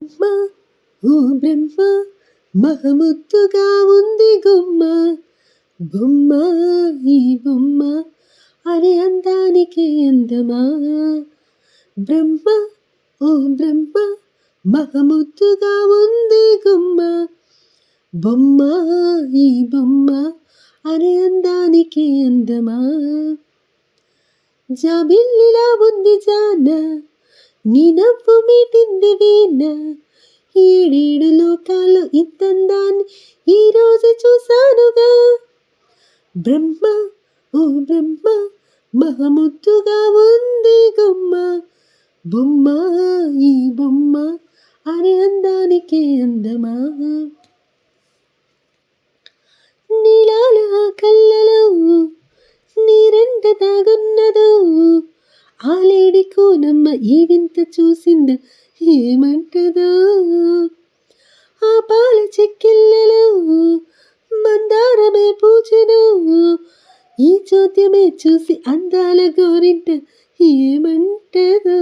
బ్రహ్మ ఓ బ్రహ్మ మహముద్దుగా ఉంది గుమ్మ బొమ్మ ఈ బొమ్మ అరే అందానికి అందమా బ్రహ్మ ఓ బ్రహ్మ మహముద్దుగా ఉంది గుమ్మ బొమ్మ ఈ బొమ్మ అరే అందానికి అందమా జాబిల్లిలా ఉంది జాన నీ నవ్వు మీటింది వీణ ఏడేడు లోకాలు ఇంతందాన్ని ఈరోజు చూశానుగా బ్రహ్మ ఓ బ్రహ్మ మహముద్దుగా ఉంది గుమ్మ బొమ్మ ఈ బొమ్మ అరే అందానికి అందమా నీలాల కళ్ళలో నీరెంట తాగున్నదో ఆలేడి కోనమ్మ ఈ వింత చూసింద ఏమంటదో ఆ పాల చెక్కిళ్ళలో మందారమే పూచెను ఈ చోద్యమే చూసి అందాల గోరింట ఏమంటదో